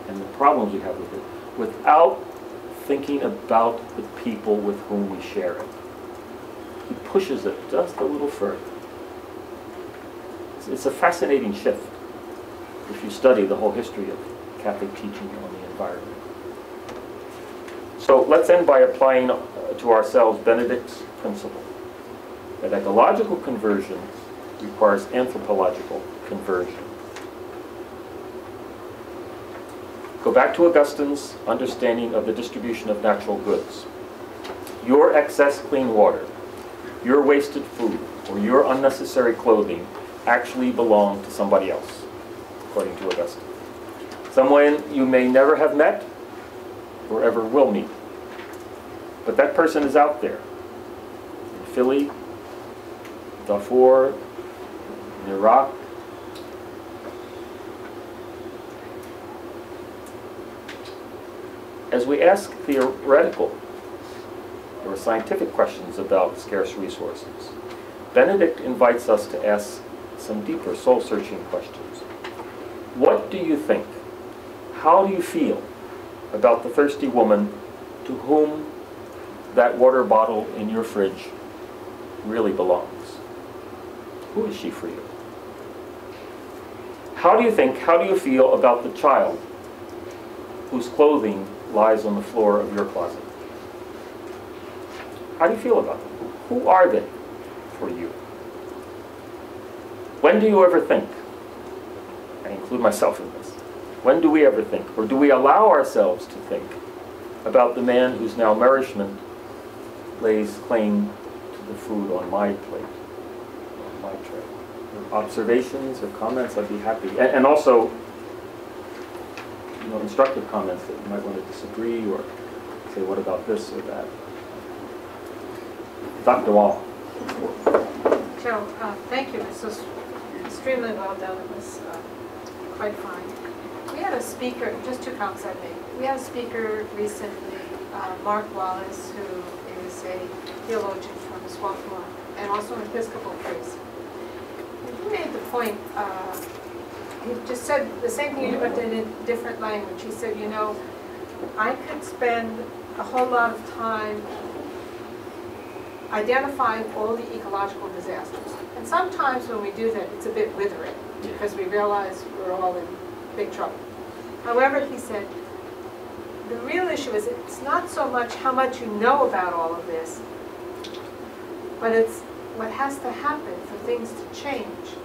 and the problems we have with it without thinking about the people with whom we share it. He pushes it just a little further. It's a fascinating shift if you study the whole history of Catholic teaching on the environment. So let's end by applying to ourselves Benedict's principle, that ecological conversion requires anthropological conversion. Go back to Augustine's understanding of the distribution of natural goods. Your excess clean water, your wasted food, or your unnecessary clothing actually belong to somebody else, according to Augustine. Someone you may never have met or ever will meet. But that person is out there. In Philly, Darfur, in Iraq. As we ask theoretical or scientific questions about scarce resources, Benedict invites us to ask some deeper soul-searching questions. What do you think? How do you feel about the thirsty woman to whom that water bottle in your fridge really belongs? Who is she for you? How do you think, how do you feel about the child whose clothing lies on the floor of your closet? How do you feel about them? Who are they for you? When do you ever think, I include myself in this, when do we ever think, or do we allow ourselves to think about the man whose now nourishment lays claim to the food on my plate, on my tray? Observations or comments, I'd be happy. And also, instructive comments that you might want to disagree or say, what about this or that? Dr. Wall. Joe, thank you. This was extremely well done. It was quite fine. We had a speaker, just two comments I made. We had a speaker recently, Mark Wallace, who is a theologian from Swampmore and also an Episcopal priest. And he made the point, he just said the same thing but in a different language. He said, I could spend a whole lot of time identifying all the ecological disasters. And sometimes when we do that, it's a bit withering because we realize we're all in big trouble. However, he said, the real issue is it's not so much how much you know about all of this, but it's what has to happen for things to change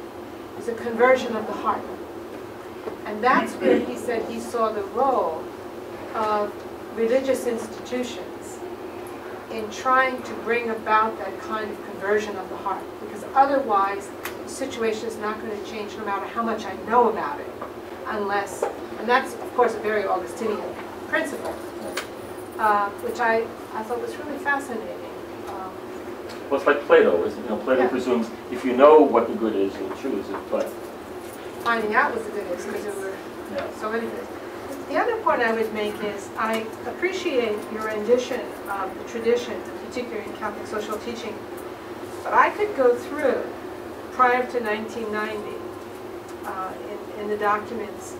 is a conversion of the heart. And that's where he said he saw the role of religious institutions in trying to bring about that kind of conversion of the heart. Because otherwise, the situation is not going to change no matter how much I know about it. Unless, and that's, of course, a very Augustinian principle, which I thought was really fascinating. Well, it's like Plato, isn't it? Plato presumes if you know what the good is, you'll choose it, but finding out what the good is, because there were so many things. The other point I would make is I appreciate your rendition of the tradition, particularly in Catholic social teaching, but I could go through, prior to 1990, in the documents,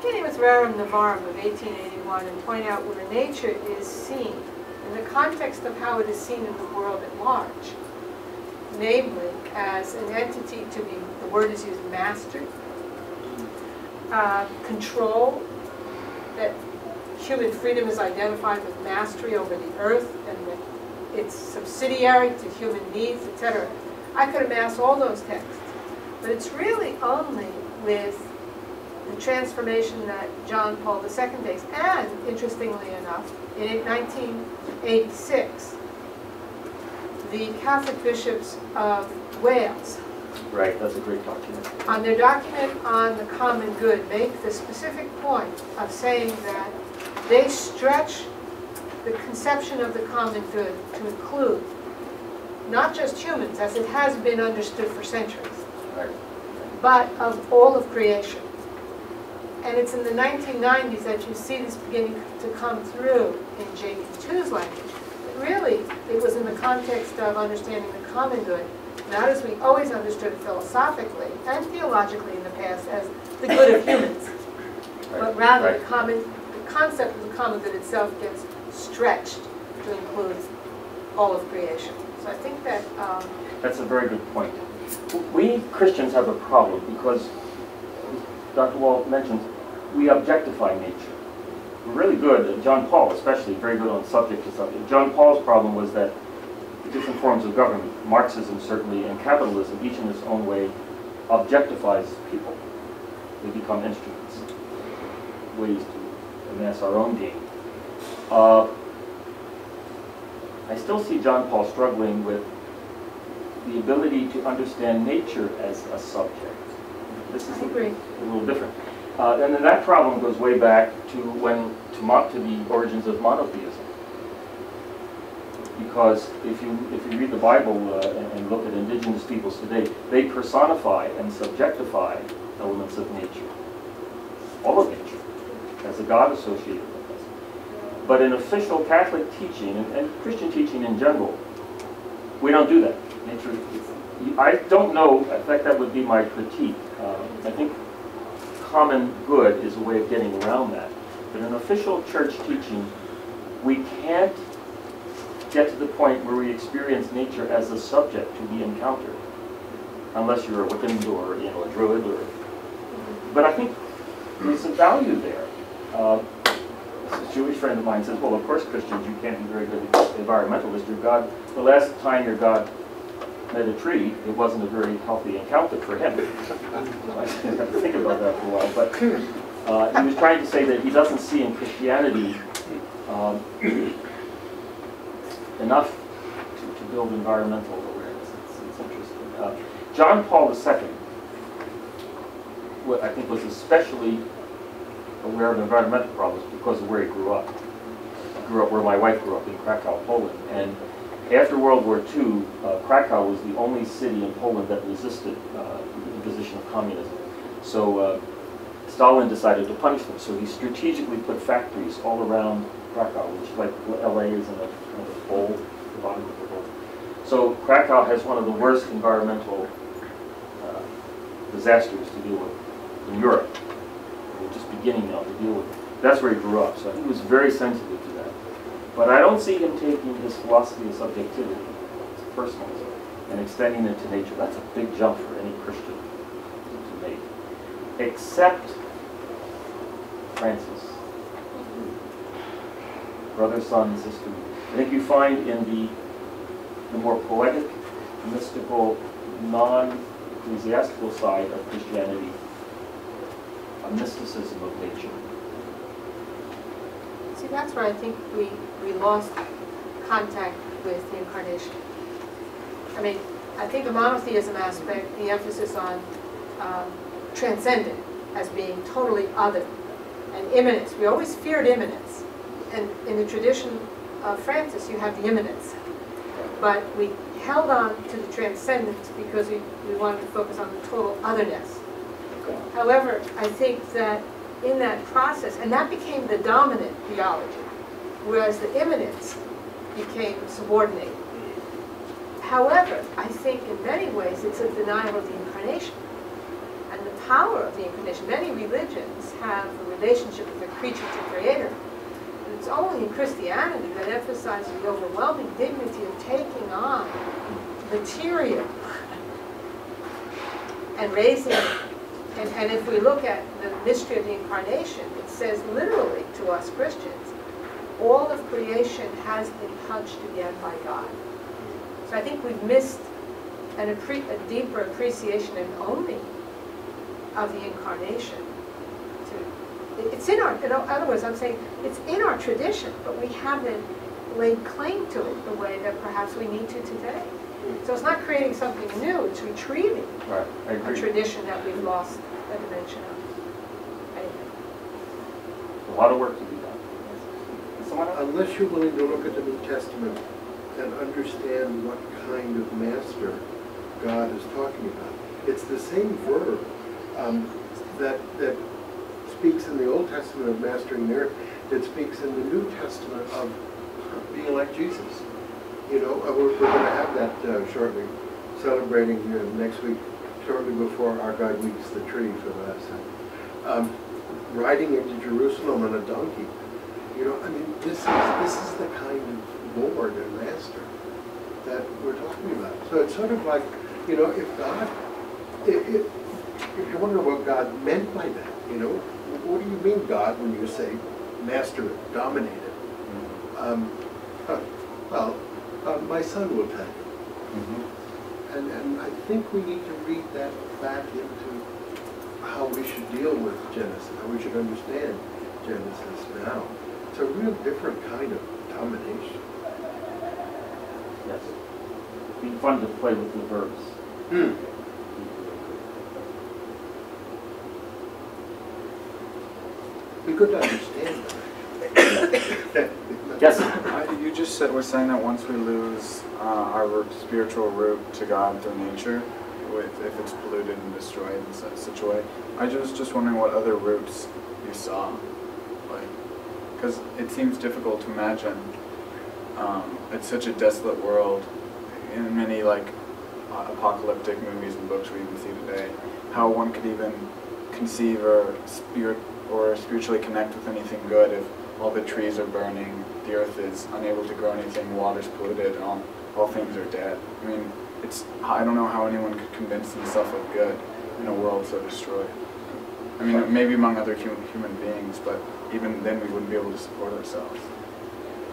beginning with Rerum Novarum of 1881, and point out where nature is seen in the context of how it is seen in the world at large, namely as an entity to be, the word is used, mastered, control, that human freedom is identified with mastery over the earth and that it's subsidiary to human needs, etc. I could amass all those texts, but it's really only with the transformation that John Paul II takes, and interestingly enough, in 1986, the Catholic bishops of Wales, right, that's a great document, on their document on the common good, make the specific point of saying that they stretch the conception of the common good to include not just humans, as it has been understood for centuries, right, but of all of creation. And it's in the 1990s that you see this beginning to come through in JP2's language. But really, it was in the context of understanding the common good, not as we always understood it philosophically and theologically in the past as the good of humans, but rather the concept of the common good itself gets stretched to include all of creation. So I think that that's a very good point. We Christians have a problem because, Dr. Wall mentions, we objectify nature. We're really good, John Paul especially, very good on subject to subject. John Paul's problem was that the different forms of government, Marxism certainly, and capitalism, each in its own way, objectifies people. They become instruments, ways to amass our own being. I still see John Paul struggling with the ability to understand nature as a subject. This is I agree. a little different. And then that problem goes way back to the origins of monotheism. Because if you read the Bible and look at indigenous peoples today, they personify and subjectify elements of nature, all of nature, as a God associated with us. But in official Catholic teaching and Christian teaching in general, we don't do that. Nature, I don't know. In fact, that would be my critique. I think common good is a way of getting around that. But in official church teaching, we can't get to the point where we experience nature as a subject to be encountered, unless you're a Wiccan or a Druid. But I think there's some value there. A Jewish friend of mine says, "Well, of course, Christians, you can't be very good environmentalists. Your God, the last time your God met a tree, it wasn't a very healthy encounter for him." I have to think about that for a while. But he was trying to say that he doesn't see in Christianity enough to build environmental awareness. It's interesting. John Paul II, what I think was especially aware of environmental problems because of where he grew up. He grew up where my wife grew up, in Krakow, Poland. And after World War II, Krakow was the only city in Poland that resisted the imposition of communism. So Stalin decided to punish them. So he strategically put factories all around Krakow, which like LA is in a bowl, the bottom of the bowl. So Krakow has one of the worst environmental disasters to deal with in Europe. We're just beginning now to deal with it. That's where he grew up, so he was very sensitive to that. But I don't see him taking his philosophy of subjectivity, his personalism, and extending it to nature. That's a big jump for any Christian to make. Except Francis. Brother, son, sister. I think you find in the more poetic, mystical, non-ecclesiastical side of Christianity a mysticism of nature. See, that's where I think we lost contact with the incarnation. I mean, I think the monotheism aspect, the emphasis on transcendent as being totally other, and immanence. We always feared immanence. And in the tradition of Francis, you have the immanence. But we held on to the transcendence because we wanted to focus on the total otherness. However, I think that in that process, and that became the dominant theology, whereas the immanence became subordinated. However, I think in many ways it's a denial of the incarnation and the power of the incarnation. Many religions have a relationship with the creature to creator. And it's only in Christianity that emphasizes the overwhelming dignity of taking on material and raising it. And if we look at the mystery of the incarnation, it says literally to us Christians, all of creation has been touched again by God. So I think we've missed a deeper appreciation and owning of the incarnation. It's in our, in other words, I'm saying it's in our tradition, but we haven't laid claim to it the way that perhaps we need to today. So it's not creating something new, it's retrieving a tradition that we've lost a dimension of. Anyway. A lot of work to be done. Someone else? Unless you're willing to look at the New Testament and understand what kind of master God is talking about. It's the same verb that speaks in the Old Testament of mastering the earth, that speaks in the New Testament of being like Jesus. You know, we're going to have that shortly, celebrating next week, shortly before our guide weeks the tree for the last time. Riding into Jerusalem on a donkey. You know, I mean, this is the kind of Lord and Master that we're talking about. So it's sort of like, you know, if God, if you wonder what God meant by that, you know, what do you mean, God, when you say master it, dominate it? My son will tell you. And I think we need to read that back into how we should deal with Genesis, how we should understand understand this as now. It's a real different kind of domination. Yes. It'd be fun to play with the verbs. Be good to understand them. Yes? You just were saying that once we lose our spiritual root to God through nature, if it's polluted and destroyed in such a way, I was just wondering what other roots you saw, because it seems difficult to imagine. It's such a desolate world in many apocalyptic movies and books we even see today. How one could even conceive or spiritually connect with anything good if all the trees are burning, the earth is unable to grow anything, water's polluted, and all things are dead. I mean, I don't know how anyone could convince themselves of good in a world so destroyed. I mean, maybe among other human beings, but even then we wouldn't be able to support ourselves.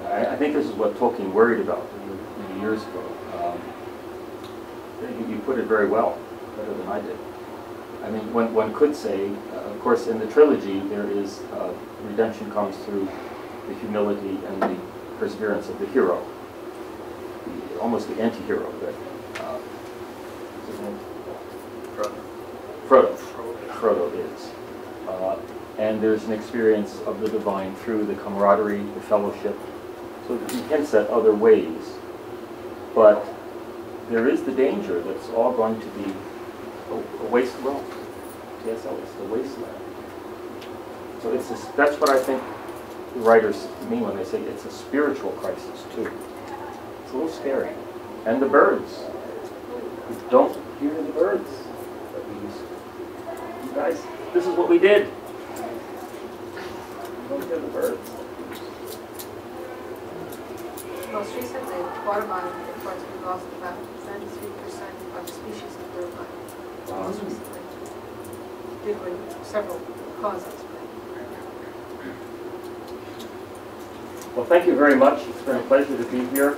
I think this is what Tolkien worried about many years ago. You put it very well, better than I did. I mean, one could say, of course, in the trilogy, there is redemption comes through the humility and the perseverance of the hero, almost the anti-hero that Frodo is. And there's an experience of the divine through the camaraderie, the fellowship. So he hints at other ways. But there is the danger that's all going to be a waste. Well, T.S. Eliot, the wasteland. So that's what I think the writers mean when they say it's a spiritual crisis too. It's a little scary. And the birds. We don't hear the birds that we used to. You guys, this is what we did. We don't hear the birds. Most recently, water bottom reports we lost about 93% of the species of bird life. Most recently, due to several causes. Well, thank you very much. It's been a pleasure to be here.